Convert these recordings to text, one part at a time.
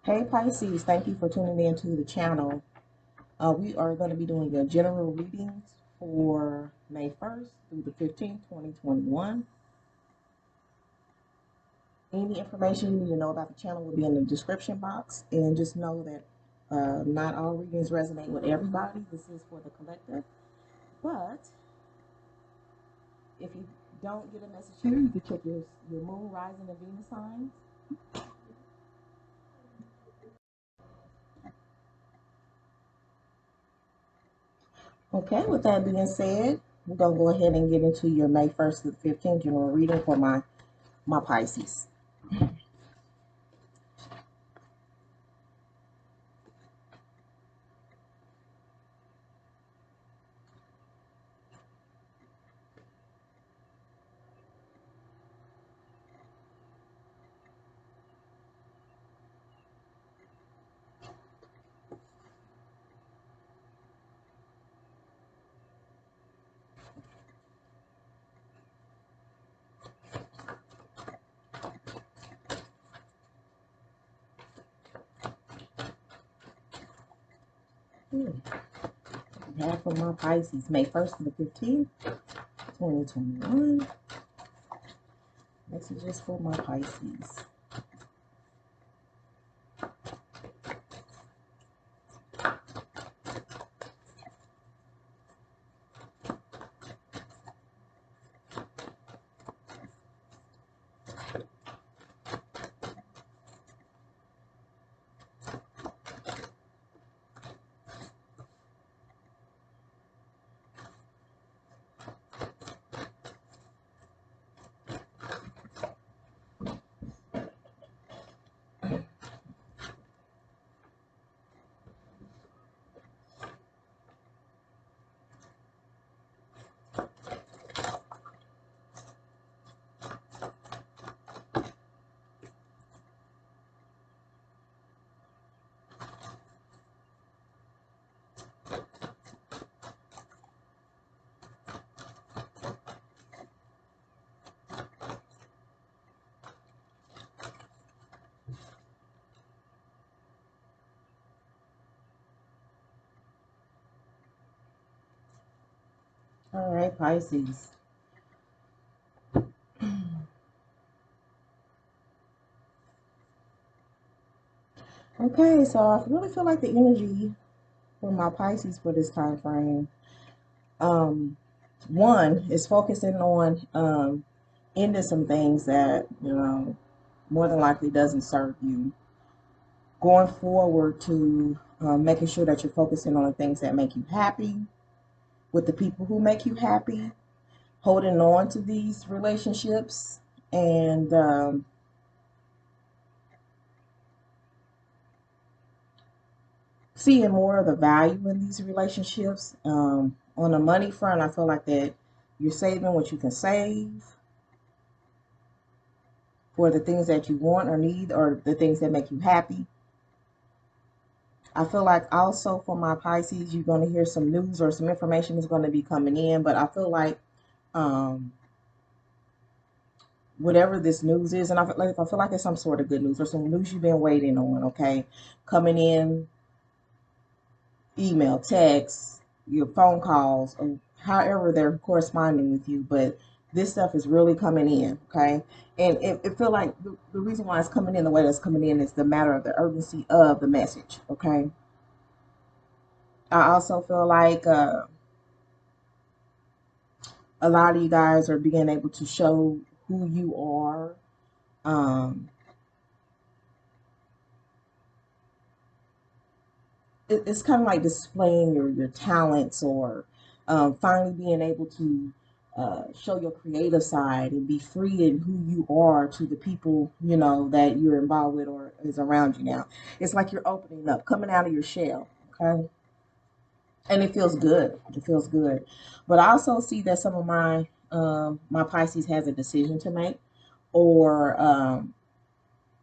Hey Pisces, thank you for tuning in to the channel. We are going to be doing your general readings for May 1st through the 15th, 2021. Any information you need to know about the channel will be in the description box. And just know that not all readings resonate with everybody. This is for the collective. But if you don't get a message here, you can check your moon, rising, and Venus signs. Okay, with that being said, we're going to go ahead and get into your May 1st to the 15th general reading for my Pisces. Half of my Pisces, May 1st to the 15th, 2021. Messages for my Pisces. All right, Pisces. Okay, so I really feel like the energy for my Pisces for this time frame, one is focusing on ending some things that more than likely doesn't serve you. Going forward to making sure that you're focusing on the things that make you happy, with the people who make you happy, holding on to these relationships, and seeing more of the value in these relationships. On the money front, I feel like that you're saving what you can save for the things that you want or need, or the things that make you happy. I feel like also for my Pisces, you're going to hear some news or some information is going to be coming in, but I feel like um, whatever this news is, and I feel like it's some sort of good news or some news you've been waiting on, okay, coming in, email, text, your phone calls, or however they're corresponding with you, but this stuff is really coming in, okay? And it feel like the reason why it's coming in the way that's coming in is the matter of the urgency of the message, okay? I also feel like a lot of you guys are being able to show who you are. It's kind of like displaying your talents, or finally being able to show your creative side and be free in who you are to the people that you're involved with or is around you now. It's like you're opening up, coming out of your shell, okay? And it feels good. It feels good. But I also see that some of my Pisces has a decision to make, or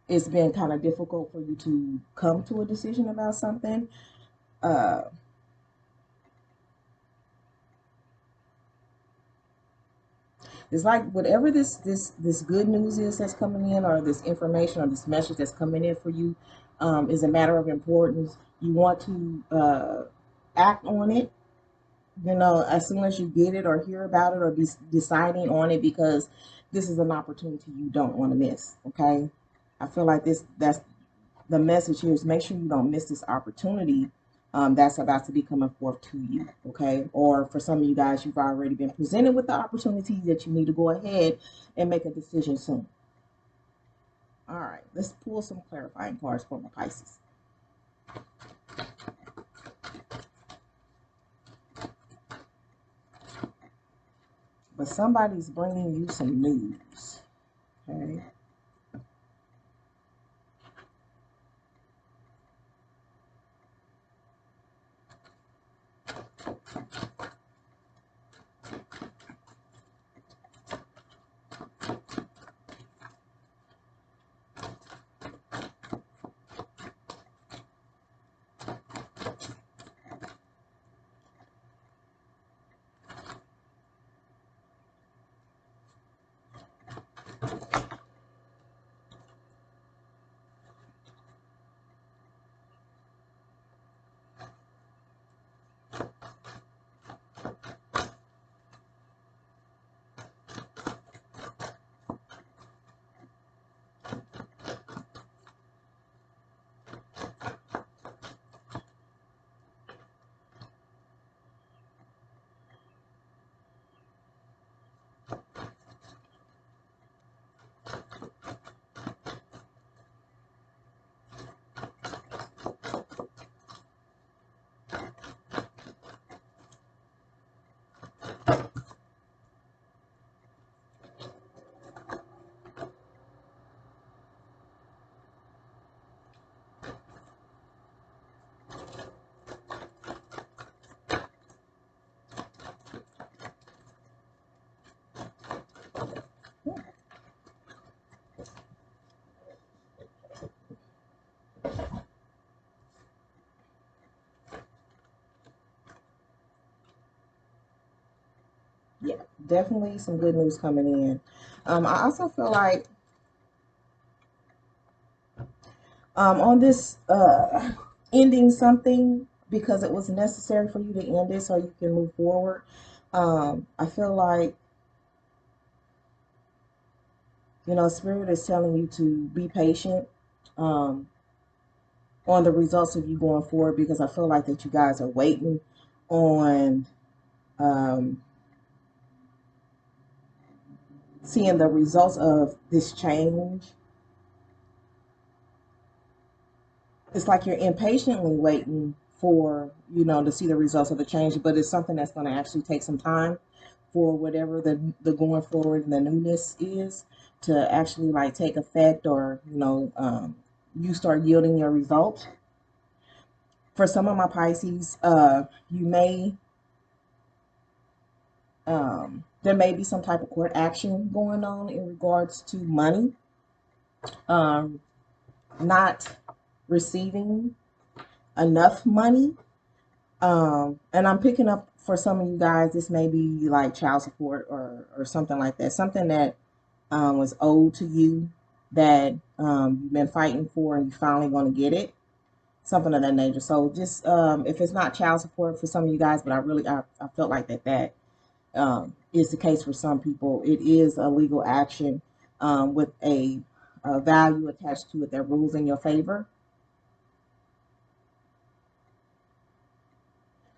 it's been kind of difficult for you to come to a decision about something. Uh, It's like whatever this good news is that's coming in, or this information or this message that's coming in for you, is a matter of importance. You want to act on it, you know, as soon as you get it or hear about it or be deciding on it, because this is an opportunity you don't want to miss. Okay. I feel like that's the message here, is make sure you don't miss this opportunity that's about to be coming forth to you. Okay. Or for some of you guys, you've already been presented with the opportunity that you need to go ahead and make a decision soon. All right. Let's pull some clarifying cards for my Pisces. But somebody's bringing you some news. Okay. Yeah, definitely some good news coming in. I also feel like on this ending something because it was necessary for you to end it so you can move forward. I feel like, you know, Spirit is telling you to be patient um, on the results of you going forward, because I feel like that you guys are waiting on um, seeing the results of this change. It's like you're impatiently waiting for, you know, to see the results of the change, but it's something that's going to actually take some time for whatever the going forward and the newness is to actually like take effect, or you know, you start yielding your results. For some of my Pisces, you may there may be some type of court action going on in regards to money, um, not receiving enough money. And I'm picking up for some of you guys, this may be like child support or something like that, something that was owed to you that you've been fighting for and you finally want to get it, something of that nature. So just if it's not child support for some of you guys, but I felt like that is the case for some people. It is a legal action with a value attached to it that rules in your favor.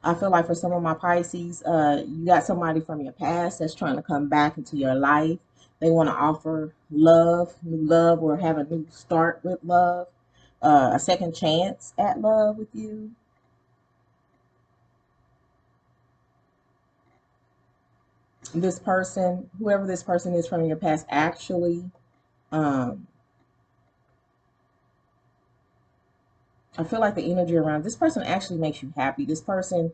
I feel like for some of my Pisces, you got somebody from your past that's trying to come back into your life. They want to offer love, new love, or have a new start with love, a second chance at love with you. This person, whoever this person is from your past, actually, um, I feel like the energy around this person actually makes you happy. This person,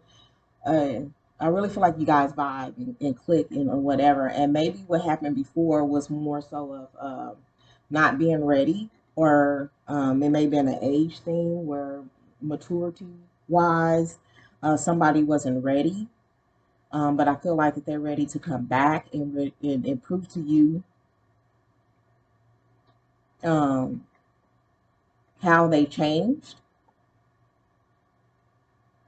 uh, I really feel like you guys vibe and click and or whatever. And maybe what happened before was more so of not being ready, or it may have been an age thing where maturity wise, somebody wasn't ready. But I feel like that they're ready to come back and prove to you um, how they changed,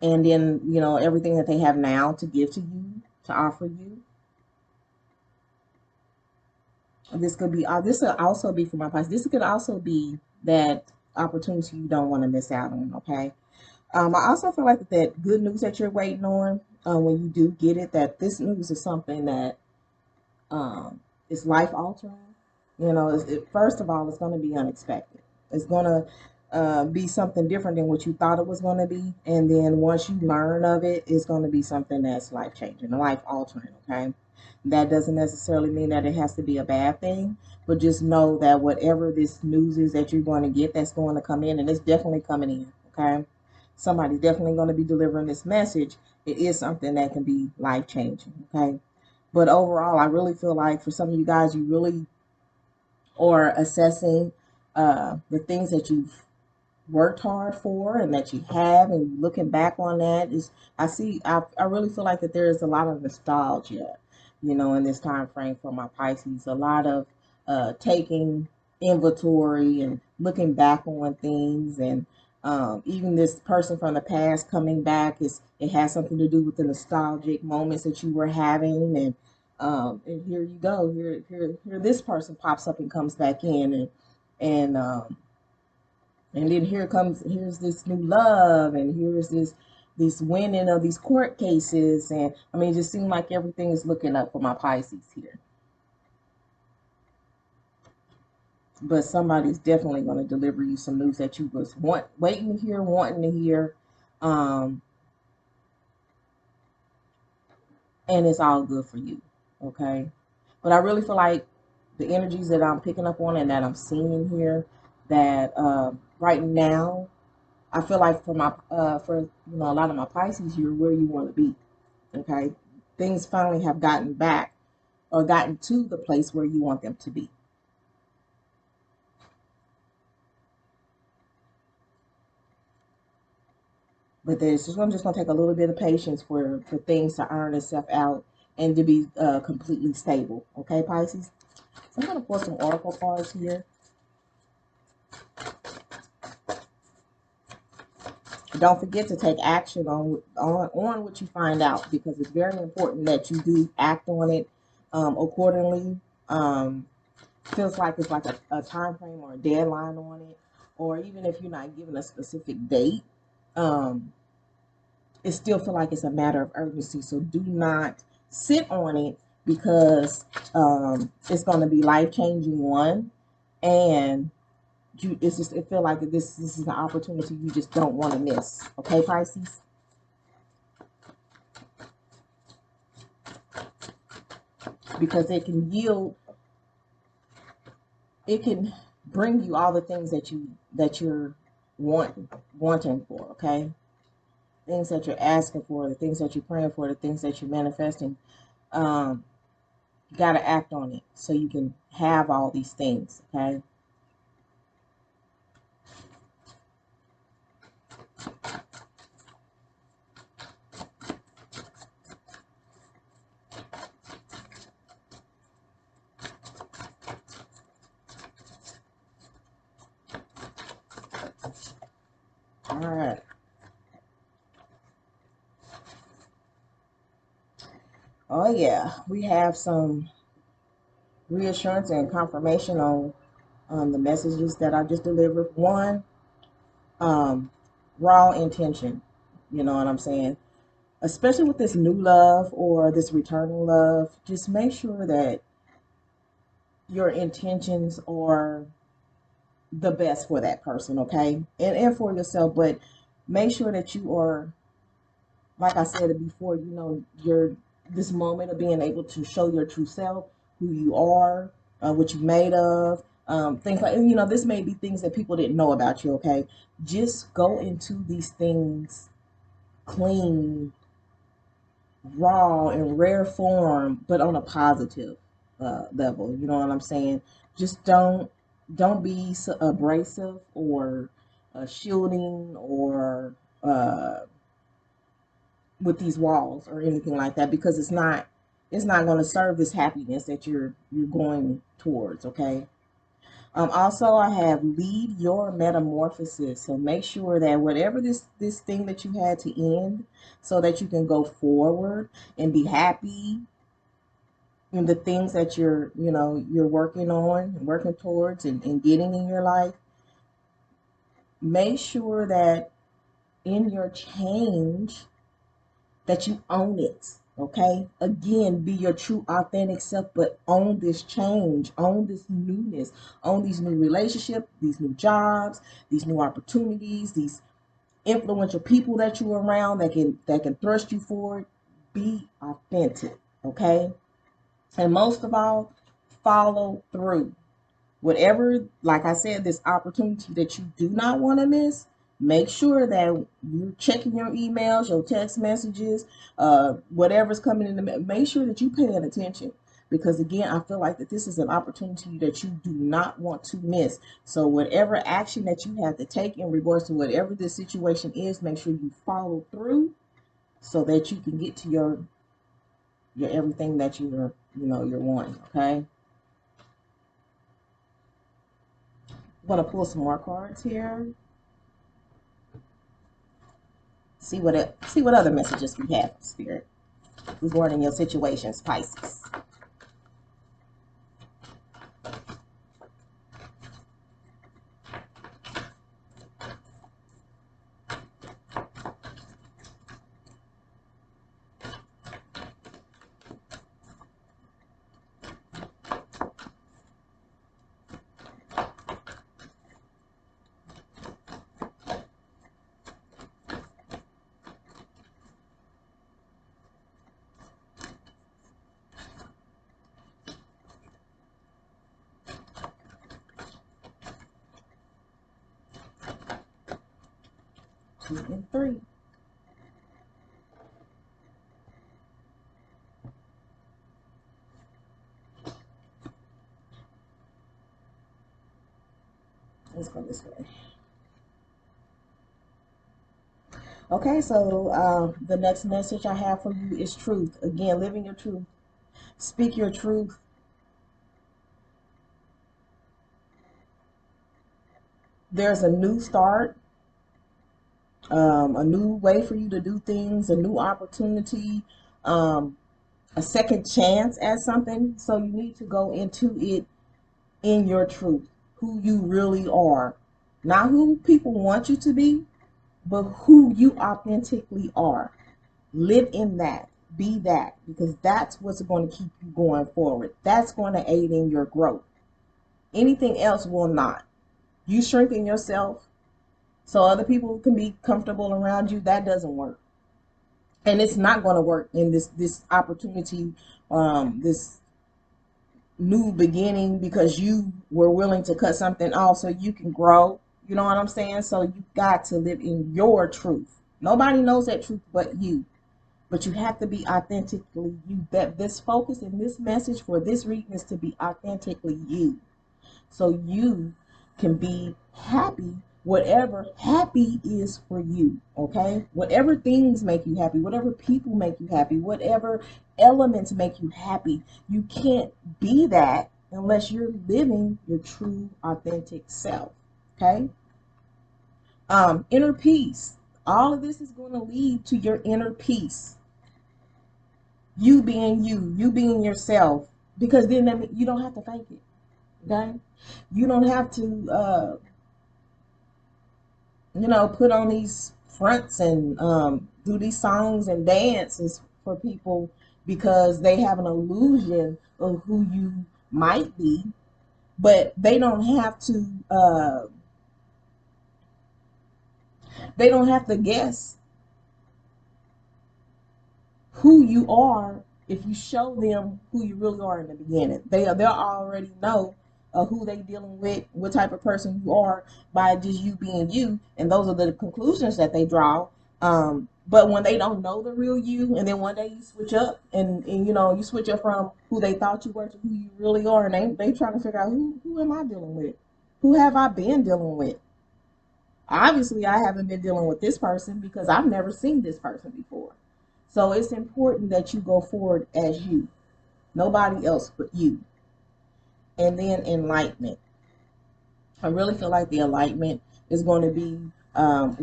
and then everything that they have now to give to you, to offer you. This could be this could also be for my Pisces. This could also be that opportunity you don't want to miss out on. Okay. I also feel like that good news that you're waiting on, when you do get it, that this news is something that is life altering. First of all, it's going to be unexpected. It's going to be something different than what you thought it was going to be. And then once you learn of it, it's going to be something that's life changing, life altering. Okay. That doesn't necessarily mean that it has to be a bad thing, but just know that whatever this news is that you're going to get, that's going to come in, and it's definitely coming in. Okay. Somebody's definitely going to be delivering this message. It is something that can be life changing. Okay. But overall, I really feel like for some of you guys, you really are assessing the things that you've worked hard for and that you have, and looking back on that is, I really feel like that there is a lot of nostalgia, in this time frame for my Pisces. A lot of taking inventory and looking back on things, and even this person from the past coming back, it has something to do with the nostalgic moments that you were having. And here you go, here this person pops up and comes back in, and then here's this new love, and here's this winning of these court cases. And I mean, it just seems like everything is looking up for my Pisces here. But somebody's definitely going to deliver you some news that you was waiting to hear, wanting to hear. Um, and it's all good for you. Okay. But I really feel like the energies that I'm picking up on and that I'm seeing here, that right now, I feel like for a lot of my Pisces, you're where you want to be. Okay, things finally have gotten back or gotten to the place where you want them to be. But I'm just gonna take a little bit of patience for things to iron itself out and to be completely stable. Okay, Pisces. So I'm gonna pull some oracle cards here. Don't forget to take action on what you find out, because it's very important that you do act on it accordingly. Feels like it's like a time frame or a deadline on it, or even if you're not given a specific date, um, it still feel like it's a matter of urgency. So do not sit on it, because it's going to be life changing, one, and it feel like this is an opportunity you just don't want to miss. Okay, Pisces. Because it can bring you all the things that you're wanting for. Okay, things that you're asking for, the things that you're praying for, the things that you're manifesting. um you got to act on it so you can have all these things. Okay. All right. Oh yeah, we have some reassurance and confirmation on the messages that I just delivered. One, um raw intention. You know what I'm saying? Especially with this new love or this returning love, just make sure that your intentions are the best for that person. Okay, and for yourself. But make sure that you are, like I said before, your this moment of being able to show your true self, who you are, what you're made of, things like, this may be things that people didn't know about you. Okay, just go into these things clean, raw, in rare form, but on a positive level. You know what I'm saying? Just don't be so abrasive or shielding, or with these walls or anything like that, because it's not going to serve this happiness that you're going towards. Okay. Also, I have lead your metamorphosis. So make sure that whatever this thing that you had to end, so that you can go forward and be happy in the things that you're working on and working towards and getting in your life. Make sure that in your change that you own it. Okay. Again, be your true authentic self, but own this change, own this newness, own these new relationships, these new jobs, these new opportunities, these influential people that you're around that can thrust you forward. Be authentic. Okay. And most of all, follow through. Whatever, like I said, this opportunity that you do not want to miss, make sure that you're checking your emails, your text messages, whatever's coming in make sure that you're paying attention. Because again, I feel like that this is an opportunity that you do not want to miss. So whatever action that you have to take in regards to whatever this situation is, make sure you follow through so that you can get to your everything that you're wanting. Okay. I'm gonna pull some more cards here. See what other messages we have, Spirit, regarding your situations, Pisces. 2 and 3. Let's go this way. Okay, so the next message I have for you is truth. Again, living your truth. Speak your truth. There's a new start, a new way for you to do things, a new opportunity, a second chance at something. So you need to go into it in your truth, who you really are. Not who people want you to be, but who you authentically are. Live in that. Be that, because that's what's going to keep you going forward. That's going to aid in your growth. Anything else will not. You shrinking yourself so other people can be comfortable around you, that doesn't work. And it's not going to work in this opportunity, this new beginning, because you were willing to cut something off so you can grow. You know what I'm saying? So you got to live in your truth. Nobody knows that truth but you. But you have to be authentically you. That this focus and this message for this reading is to be authentically you. So you can be happy, whatever happy is for you. Okay? Whatever things make you happy, whatever people make you happy, whatever elements make you happy, you can't be that unless you're living your true authentic self. Okay? Inner peace. All of this is going to lead to your inner peace. You being you being yourself, because then that means you don't have to fake it. Okay? You don't have to put on these fronts and do these songs and dances for people, because they have an illusion of who you might be, but they don't have to guess who you are. If you show them who you really are in the beginning, they'll already know who they dealing with, what type of person you are, by just you being you, and those are the conclusions that they draw. But when they don't know the real you, and then one day you switch up, and you switch up from who they thought you were to who you really are, and they trying to figure out who am I dealing with, who have I been dealing with. Obviously, I haven't been dealing with this person because I've never seen this person before. So it's important that you go forward as you, nobody else but you. And then enlightenment. I really feel like the enlightenment is going to be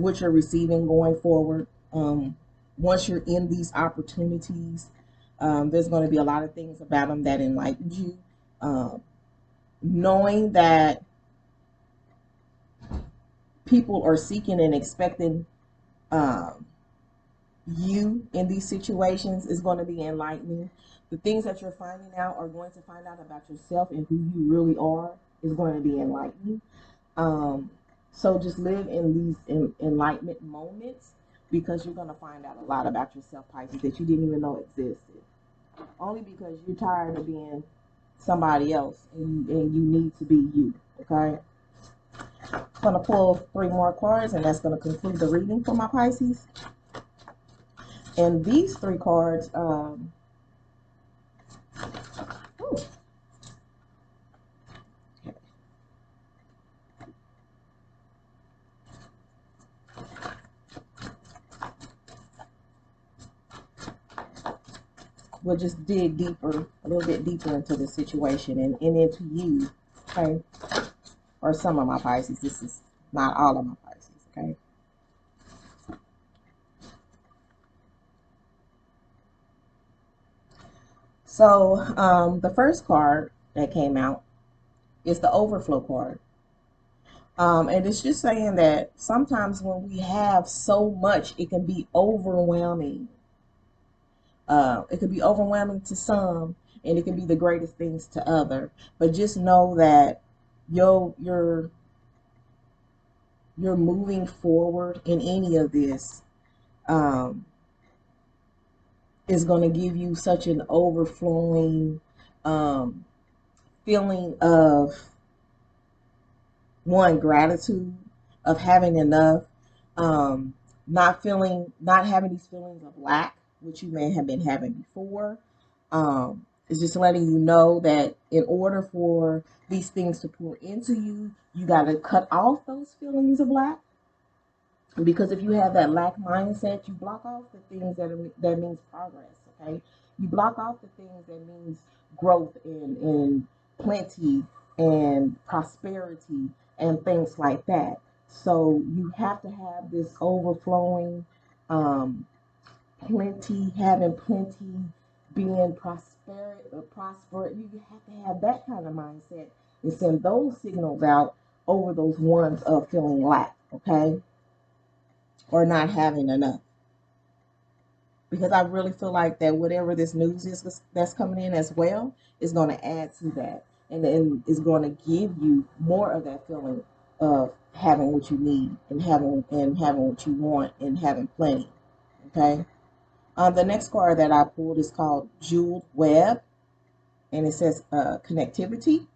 what you're receiving going forward. Once you're in these opportunities, there's going to be a lot of things about them that enlighten you. Knowing that people are seeking and expecting um, you in these situations is going to be enlightening. The things that you're finding out or going to find out about yourself and who you really are is going to be enlightening. Um, so just live in these enlightenment moments because you're going to find out a lot about yourself, Pisces, that you didn't even know existed. Only because you're tired of being somebody else and you need to be you, okay? I'm going to pull 3 more cards and that's going to conclude the reading for my Pisces. And these 3 cards, we'll just dig deeper, a little bit deeper into the situation and into you, okay? Or some of my Pisces. This is not all of my Pisces, okay? So the first card that came out is the overflow card. And it's just saying that sometimes when we have so much, it can be overwhelming. It can be overwhelming to some, and it can be the greatest things to other. But just know that you're moving forward in any of this um, is going to give you such an overflowing um, feeling of one, gratitude, of having enough, um, not having these feelings of lack, which you may have been having before. It's just letting you know that in order for these things to pour into you, you got to cut off those feelings of lack. Because if you have that lack mindset, you block off the things that means progress. Okay, you block off the things that means growth and plenty and prosperity and things like that. So you have to have this overflowing, um, plenty, having plenty, being prosper. You have to have that kind of mindset and send those signals out over those ones of feeling lack. Okay, or not having enough. Because I really feel like that whatever this news is that's coming in as well is going to add to that. And then is going to give you more of that feeling of having what you need and having what you want and having plenty. Okay. The next card that I pulled is called Jeweled Web, and it says connectivity.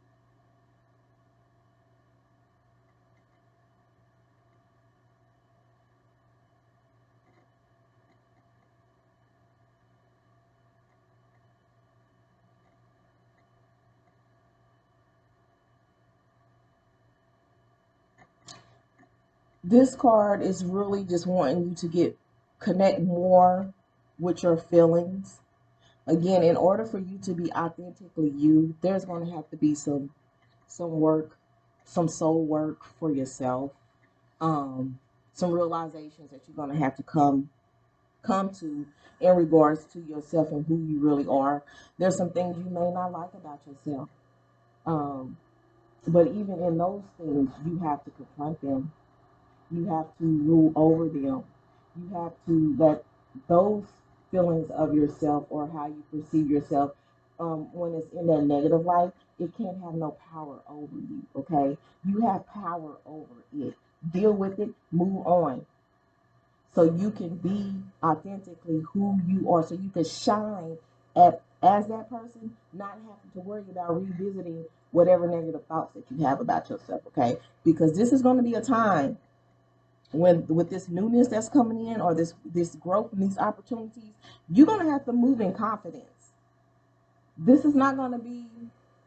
This card is really just wanting you to connect more with your feelings. Again, in order for you to be authentically you, there's going to have to be some work, some soul work for yourself, um, some realizations that you're going to have to come to in regards to yourself and who you really are. There's some things you may not like about yourself, um, but even in those things, you have to confront them. You have to rule over them. You have to let those feelings of yourself or how you perceive yourself, when it's in that negative light, it can't have no power over you, okay? You have power over it. Deal with it, move on. So you can be authentically who you are, so you can shine as that person, not having to worry about revisiting whatever negative thoughts that you have about yourself, okay? Because this is going to be a time when with this newness that's coming in or this growth and these opportunities, you're going to have to move in confidence. This is not going to be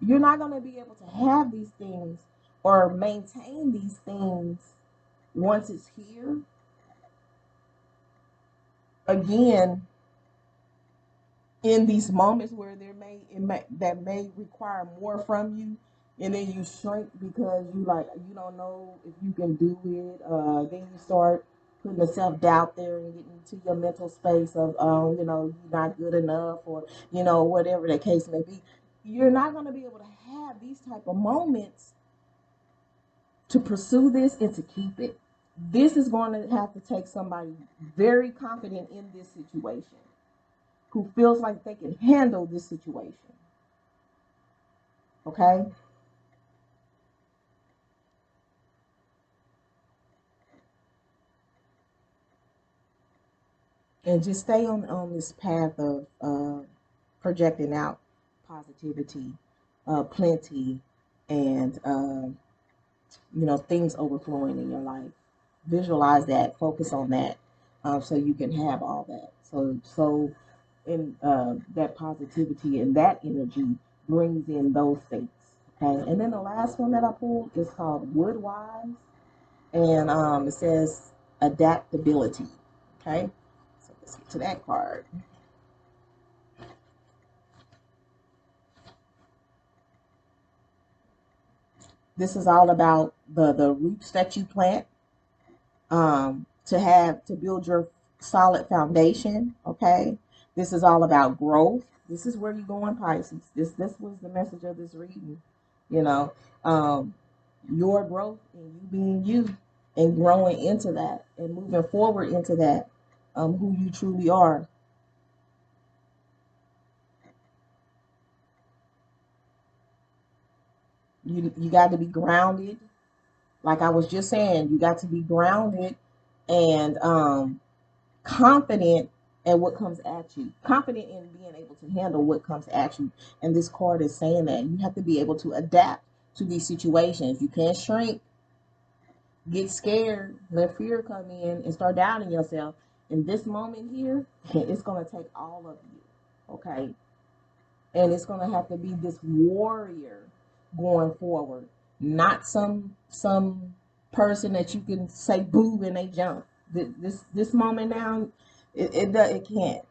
You're not going to be able to have these things or maintain these things once it's here again in these moments where that may require more from you, and then you shrink because you don't know if you can do it. Then you start putting the self doubt there and getting into your mental space of you're not good enough, or whatever the case may be. You're not going to be able to have these type of moments to pursue this and to keep it. This is going to have to take somebody very confident in this situation, who feels like they can handle this situation. Okay? And just stay on this path of projecting out positivity, plenty, and things overflowing in your life. Visualize that, focus on that, so you can have all that. So in that positivity and that energy brings in those things. Okay, and then the last one that I pulled is called Woodwise, and it says adaptability. Okay, so let's get to that card. This is all about the roots that you plant, to build your solid foundation. Okay, this is all about growth. This is where you're going, Pisces. This was the message of this reading. You know, um, your growth and you being you, and growing into that and moving forward into that, who you truly are. You got to be grounded. Like I was just saying, you got to be grounded and confident in what comes at you, confident in being able to handle what comes at you. And this card is saying that you have to be able to adapt to these situations. You can't shrink, get scared, let fear come in, and start doubting yourself. In this moment here, it's going to take all of you, okay? And it's going to have to be this warrior going forward, not some person that you can say boo and they jump. This moment now, it can't.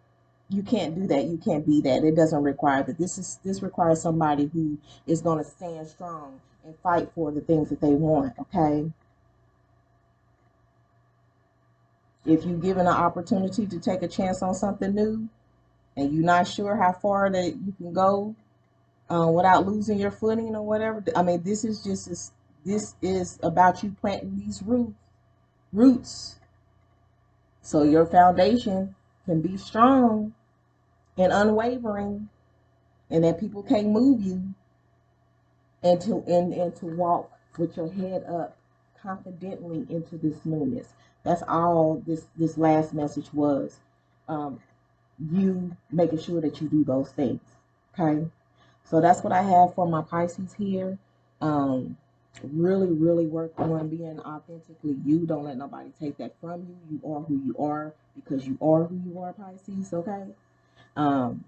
You can't do that. You can't be that. It doesn't require that. This requires somebody who is going to stand strong and fight for the things that they want. Okay. If you're given an opportunity to take a chance on something new, and you're not sure how far that you can go, without losing your footing or whatever. I mean, this is about you planting these roots, so your foundation can be strong and unwavering, and that people can't move you, and to walk with your head up confidently into this newness. That's all this last message was. Um, you making sure that you do those things. Okay. So that's what I have for my Pisces here. Um, really, really work on being authentically you. Don't let nobody take that from you. You are who you are because you are who you are, Pisces. Okay. Um,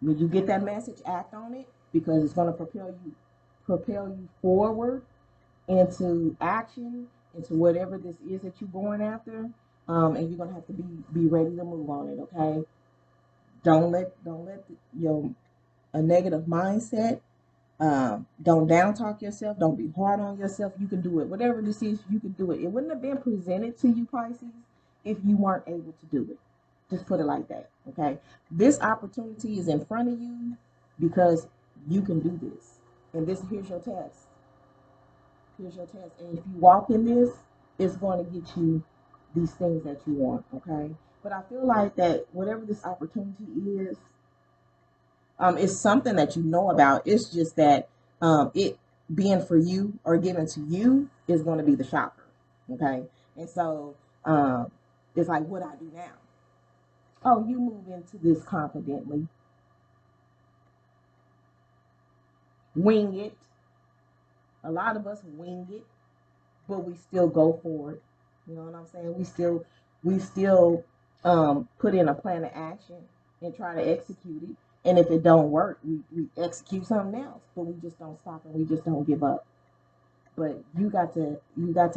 when you get that message, act on it, because it's going to propel you forward into action, into whatever this is that you're going after. And you're going to have to be ready to move on it. Okay. Don't let your a negative mindset. Don't down talk yourself. Don't be hard on yourself. You can do it. Whatever this is, you can do it. It wouldn't have been presented to you, Pisces, if you weren't able to do it. Just put it like that. Okay. This opportunity is in front of you because you can do this. And here's your test. Here's your test. And if you walk in this, it's going to get you these things that you want. Okay. But I feel like that whatever this opportunity is, it's something that you know about. It's just that it being for you or given to you is going to be the shocker. Okay. And so it's like, what I do now? Oh, you move into this confidently, wing it. A lot of us wing it, but we still go for it. You know what I'm saying? We still put in a plan of action and try to execute it. And if it don't work, we execute something else. But we just don't stop and we just don't give up. But you got to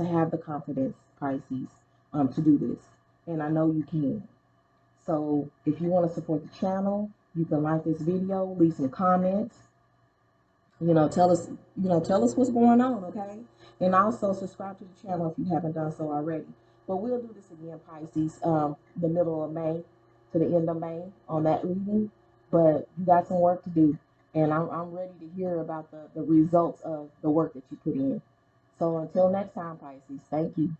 have the confidence, Pisces, to do this. And I know you can. So if you want to support the channel, you can like this video, leave some comments, tell us, tell us what's going on, okay? And also subscribe to the channel if you haven't done so already. But we'll do this again, Pisces, the middle of May to the end of May on that reading. But you got some work to do. And I'm ready to hear about the results of the work that you put in. So until next time, Pisces, thank you.